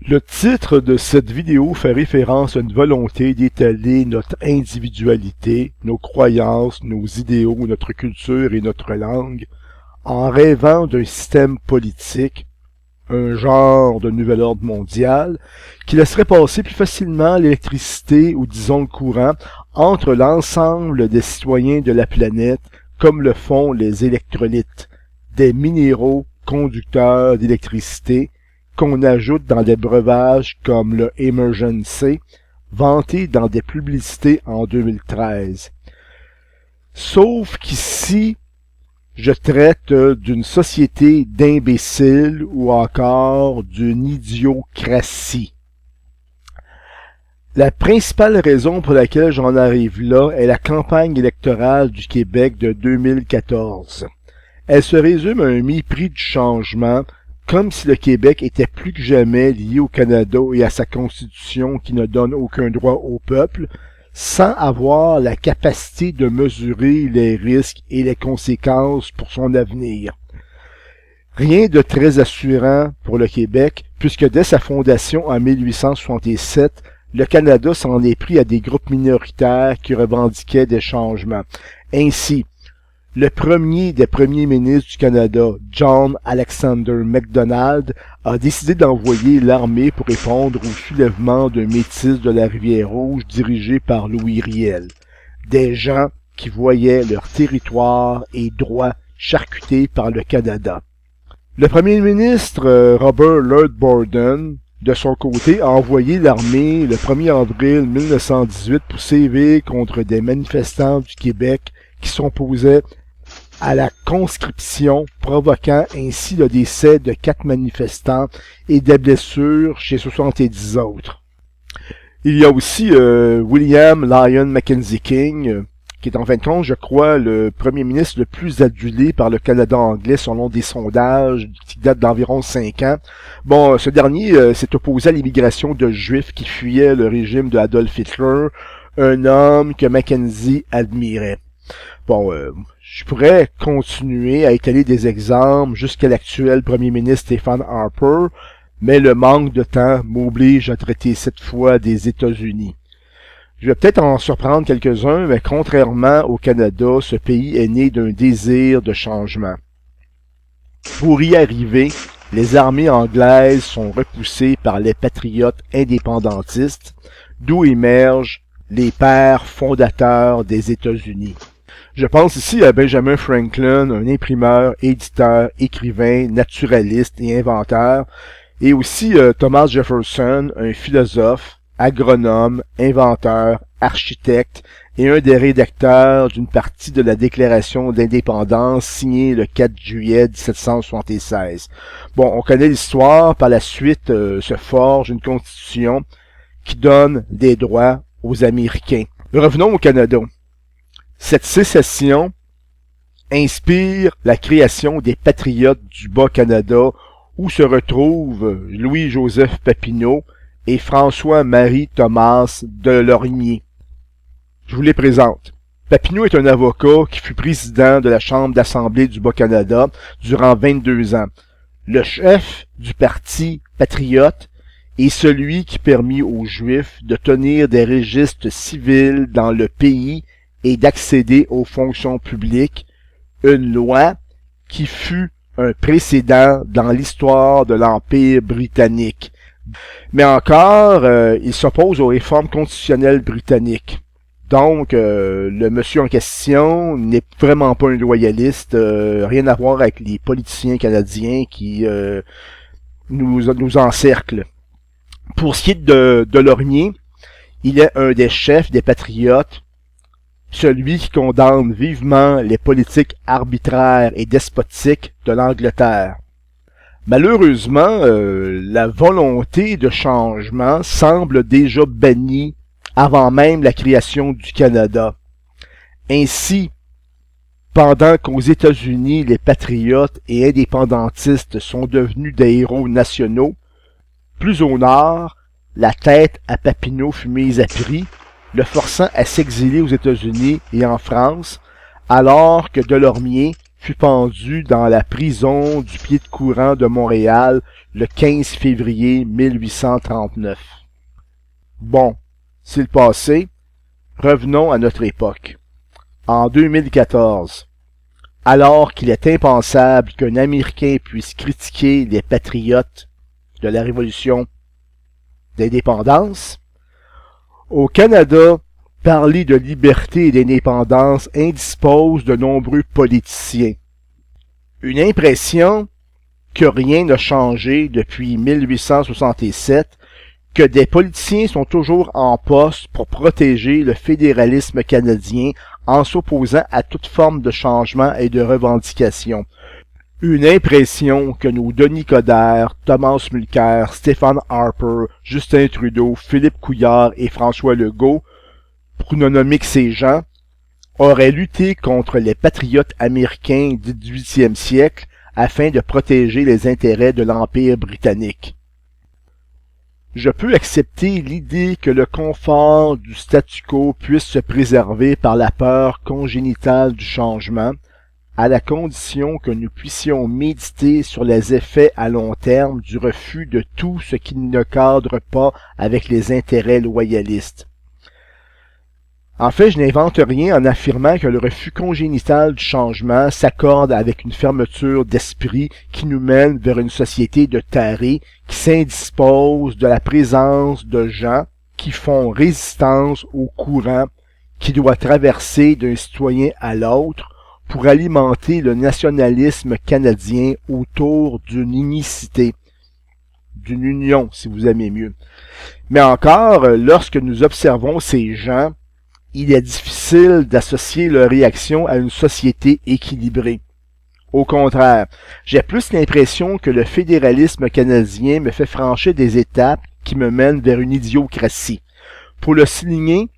Le titre de cette vidéo fait référence à une volonté d'étaler notre individualité, nos croyances, nos idéaux, notre culture et notre langue, en rêvant d'un système politique, un genre de nouvel ordre mondial, qui laisserait passer plus facilement l'électricité ou disons le courant entre l'ensemble des citoyens de la planète, comme le font les électrolytes, des minéraux conducteurs d'électricité, qu'on ajoute dans des breuvages comme le Emergen-C, vanté dans des publicités en 2013. Sauf qu'ici, je traite d'une société d'imbéciles ou encore d'une idiocratie. La principale raison pour laquelle j'en arrive là est la campagne électorale du Québec de 2014. Elle se résume à un mépris du changement, comme si le Québec était plus que jamais lié au Canada et à sa constitution qui ne donne aucun droit au peuple, sans avoir la capacité de mesurer les risques et les conséquences pour son avenir. Rien de très assurant pour le Québec, puisque dès sa fondation en 1867, le Canada s'en est pris à des groupes minoritaires qui revendiquaient des changements. Ainsi, le premier des premiers ministres du Canada, John Alexander Macdonald, a décidé d'envoyer l'armée pour répondre au soulèvement de métis de la Rivière-Rouge dirigé par Louis Riel. Des gens qui voyaient leur territoire et droits charcutés par le Canada. Le premier ministre Robert Lord Borden, de son côté, a envoyé l'armée le 1er avril 1918 pour sévir contre des manifestants du Québec qui s'opposaient à la conscription, provoquant ainsi le décès de 4 manifestants et des blessures chez 70 autres. Il y a aussi William Lyon Mackenzie King, qui est en fin de compte, je crois, le premier ministre le plus adulé par le Canada anglais selon des sondages qui datent d'environ 5 ans. Bon, ce dernier s'est opposé à l'immigration de Juifs qui fuyaient le régime de Adolf Hitler, un homme que Mackenzie admirait. Bon, je pourrais continuer à étaler des exemples jusqu'à l'actuel premier ministre Stephen Harper, mais le manque de temps m'oblige à traiter cette fois des États-Unis. Je vais peut-être en surprendre quelques-uns, mais contrairement au Canada, ce pays est né d'un désir de changement. Pour y arriver, les armées anglaises sont repoussées par les patriotes indépendantistes, d'où émergent les pères fondateurs des États-Unis. Je pense ici à Benjamin Franklin, un imprimeur, éditeur, écrivain, naturaliste et inventeur, et aussi Thomas Jefferson, un philosophe, agronome, inventeur, architecte et un des rédacteurs d'une partie de la Déclaration d'indépendance signée le 4 juillet 1776. Bon, on connaît l'histoire, par la suite se forge une constitution qui donne des droits aux Américains. Revenons au Canada. Cette sécession inspire la création des Patriotes du Bas-Canada où se retrouvent Louis-Joseph Papineau et François-Marie Thomas de Lorimier. Je vous les présente. Papineau est un avocat qui fut président de la Chambre d'Assemblée du Bas-Canada durant 22 ans. Le chef du parti patriote est celui qui permit aux Juifs de tenir des registres civils dans le pays et d'accéder aux fonctions publiques, une loi qui fut un précédent dans l'histoire de l'Empire britannique. Mais encore, il s'oppose aux réformes constitutionnelles britanniques. Donc, le monsieur en question n'est vraiment pas un loyaliste, rien à voir avec les politiciens canadiens qui nous encerclent. Pour ce qui est de Lorimier, il est un des chefs des Patriotes, celui qui condamne vivement les politiques arbitraires et despotiques de l'Angleterre. Malheureusement, la volonté de changement semble déjà bannie avant même la création du Canada. Ainsi, pendant qu'aux États-Unis, les patriotes et indépendantistes sont devenus des héros nationaux, plus au nord, la tête à Papineau fut mise à prix, le forçant à s'exiler aux États-Unis et en France, alors que Delormier fut pendu dans la prison du Pied-de-Courant de Montréal le 15 février 1839. Bon, c'est le passé. Revenons à notre époque. En 2014, alors qu'il est impensable qu'un Américain puisse critiquer les patriotes de la Révolution d'indépendance, au Canada, parler de liberté et d'indépendance indispose de nombreux politiciens. Une impression que rien n'a changé depuis 1867, que des politiciens sont toujours en poste pour protéger le fédéralisme canadien en s'opposant à toute forme de changement et de revendication. Une impression que nos Denis Coderre, Thomas Mulcair, Stephen Harper, Justin Trudeau, Philippe Couillard et François Legault, pour ne nommer que ces gens, auraient lutté contre les patriotes américains du 18e siècle afin de protéger les intérêts de l'Empire britannique. Je peux accepter l'idée que le confort du statu quo puisse se préserver par la peur congénitale du changement, à la condition que nous puissions méditer sur les effets à long terme du refus de tout ce qui ne cadre pas avec les intérêts loyalistes. En fait, je n'invente rien en affirmant que le refus congénital du changement s'accorde avec une fermeture d'esprit qui nous mène vers une société de tarés qui s'indispose de la présence de gens qui font résistance au courant qui doit traverser d'un citoyen à l'autre pour alimenter le nationalisme canadien autour d'une unicité, d'une union, si vous aimez mieux. Mais encore, lorsque nous observons ces gens, il est difficile d'associer leur réaction à une société équilibrée. Au contraire, j'ai plus l'impression que le fédéralisme canadien me fait franchir des étapes qui me mènent vers une idiocratie. Pour le souligner,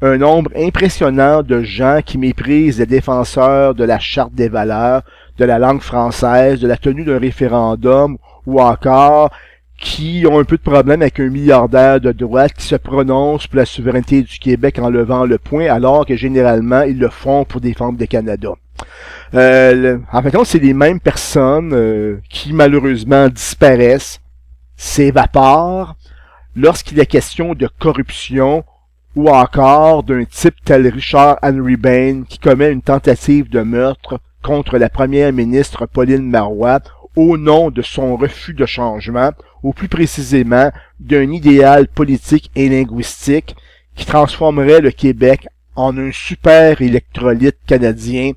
un nombre impressionnant de gens qui méprisent les défenseurs de la Charte des valeurs, de la langue française, de la tenue d'un référendum, ou encore qui ont un peu de problème avec un milliardaire de droite qui se prononce pour la souveraineté du Québec en levant le poing, alors que généralement, ils le font pour défendre le Canada. En fait, c'est les mêmes personnes qui, malheureusement, disparaissent, s'évaporent, lorsqu'il est question de corruption, ou encore d'un type tel Richard Henry Bain qui commet une tentative de meurtre contre la première ministre Pauline Marois au nom de son refus de changement, ou plus précisément d'un idéal politique et linguistique qui transformerait le Québec en un super électrolyte canadien.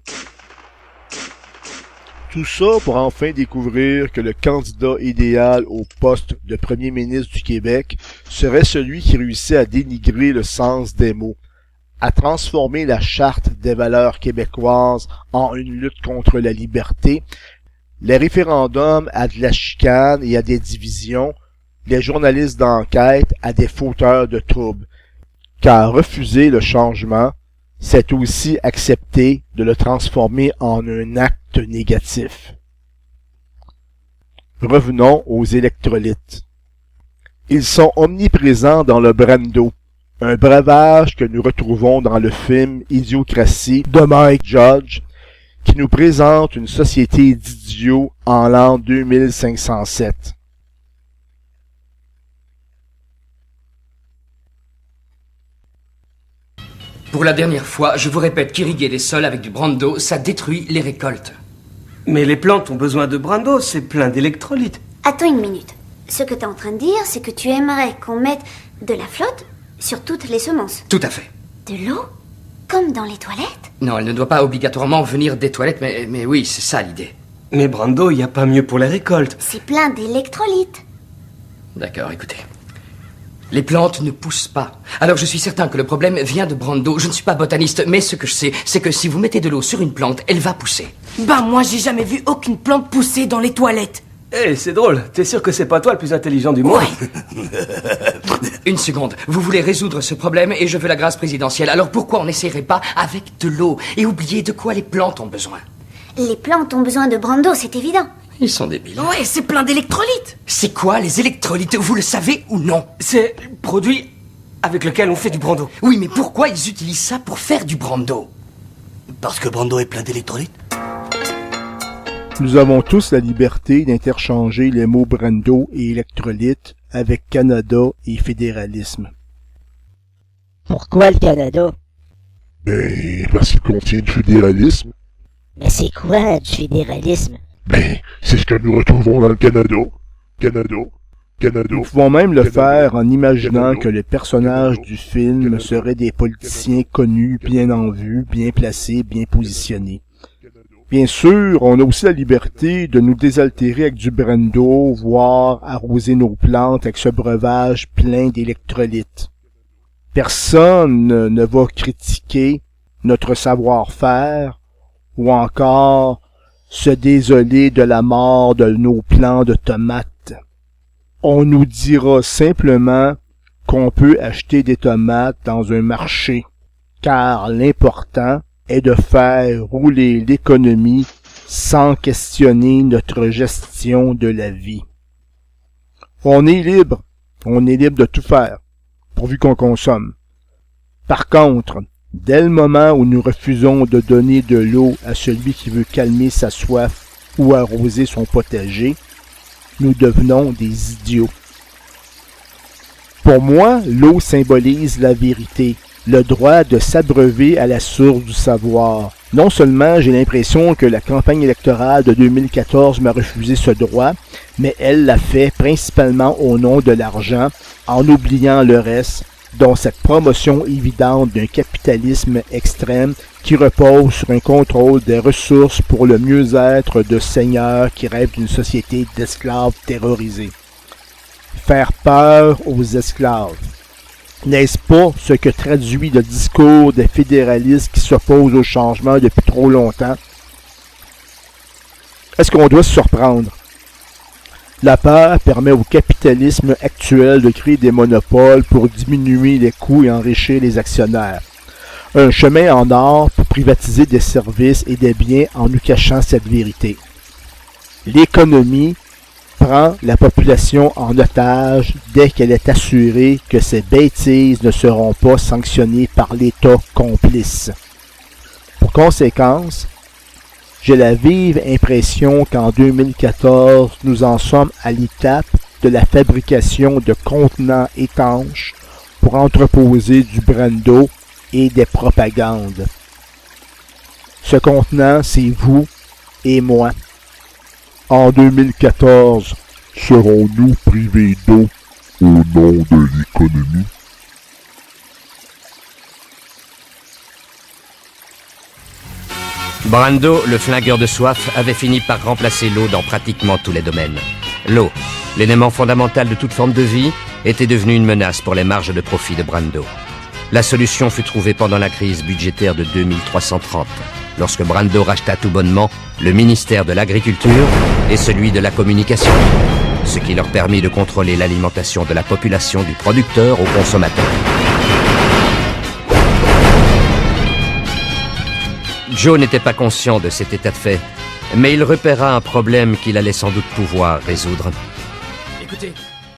Tout ça pour enfin découvrir que le candidat idéal au poste de premier ministre du Québec serait celui qui réussit à dénigrer le sens des mots, à transformer la charte des valeurs québécoises en une lutte contre la liberté, les référendums à de la chicane et à des divisions, les journalistes d'enquête à des fauteurs de troubles. Car refuser le changement, c'est aussi accepter de le transformer en un acte négatif. Revenons aux électrolytes. Ils sont omniprésents dans le Brando, un breuvage que nous retrouvons dans le film Idiocratie de Mike Judge, qui nous présente une société d'idiots en l'an 2507. Pour la dernière fois, je vous répète qu'irriguer les sols avec du Brando, ça détruit les récoltes. Mais les plantes ont besoin de Brando, c'est plein d'électrolytes. Attends une minute. Ce que t'es en train de dire, c'est que tu aimerais qu'on mette de la flotte sur toutes les semences. Tout à fait. De l'eau? Comme dans les toilettes? Non, elle ne doit pas obligatoirement venir des toilettes, mais oui, c'est ça l'idée. Mais Brando, il n'y a pas mieux pour les récoltes. C'est plein d'électrolytes. D'accord, écoutez. Les plantes ne poussent pas. Alors je suis certain que le problème vient de Brando. Je ne suis pas botaniste, mais ce que je sais, c'est que si vous mettez de l'eau sur une plante, elle va pousser. Bah moi j'ai jamais vu aucune plante pousser dans les toilettes. Eh, c'est drôle, t'es sûr que c'est pas toi le plus intelligent du monde? Ouais. Une seconde, vous voulez résoudre ce problème et je veux la grâce présidentielle. Alors pourquoi on n'essayerait pas avec de l'eau et oublier de quoi les plantes ont besoin? Les plantes ont besoin de Brando, c'est évident. Ils sont débiles. Ouais, c'est plein d'électrolytes. C'est quoi les électrolytes? Vous le savez ou non? C'est le produit avec lequel on fait du Brando. Oui, mais pourquoi ils utilisent ça pour faire du Brando? Parce que Brando est plein d'électrolytes. Nous avons tous la liberté d'interchanger les mots Brando et électrolyte avec Canada et fédéralisme. Pourquoi le Canada? Ben, parce qu'il contient du fédéralisme. Mais c'est quoi du fédéralisme? Ben, c'est ce que nous retrouvons dans le Canada. Nous pouvons même le faire en imaginant que les personnages du film seraient des politiciens connus, bien en vue, bien placés, bien positionnés. Bien sûr, on a aussi la liberté de nous désaltérer avec du Brando, voire arroser nos plantes avec ce breuvage plein d'électrolytes. Personne ne va critiquer notre savoir-faire ou encore se désoler de la mort de nos plants de tomates. On nous dira simplement qu'on peut acheter des tomates dans un marché, car l'important est de faire rouler l'économie sans questionner notre gestion de la vie. On est libre de tout faire, pourvu qu'on consomme. Par contre, dès le moment où nous refusons de donner de l'eau à celui qui veut calmer sa soif ou arroser son potager, nous devenons des idiots. Pour moi, l'eau symbolise la vérité, le droit de s'abreuver à la source du savoir. Non seulement j'ai l'impression que la campagne électorale de 2014 m'a refusé ce droit, mais elle l'a fait principalement au nom de l'argent, en oubliant le reste, dont cette promotion évidente d'un capitalisme extrême qui repose sur un contrôle des ressources pour le mieux-être de seigneurs qui rêvent d'une société d'esclaves terrorisés. Faire peur aux esclaves. N'est-ce pas ce que traduit le discours des fédéralistes qui s'opposent au changement depuis trop longtemps? Est-ce qu'on doit se surprendre? La peur permet au capitalisme actuel de créer des monopoles pour diminuer les coûts et enrichir les actionnaires. Un chemin en or pour privatiser des services et des biens en nous cachant cette vérité. L'économie prend la population en otage dès qu'elle est assurée que ces bêtises ne seront pas sanctionnées par l'État complice. Pour conséquence, j'ai la vive impression qu'en 2014, nous en sommes à l'étape de la fabrication de contenants étanches pour entreposer du Brando et des propagandes. Ce contenant, c'est vous et moi. En 2014, serons-nous privés d'eau au nom de l'économie? Brando, le flingueur de soif, avait fini par remplacer l'eau dans pratiquement tous les domaines. L'eau, l'élément fondamental de toute forme de vie, était devenue une menace pour les marges de profit de Brando. La solution fut trouvée pendant la crise budgétaire de 2330, lorsque Brando racheta tout bonnement le ministère de l'Agriculture et celui de la Communication, ce qui leur permit de contrôler l'alimentation de la population du producteur au consommateur. Joe n'était pas conscient de cet état de fait, mais il repéra un problème qu'il allait sans doute pouvoir résoudre. Écoutez,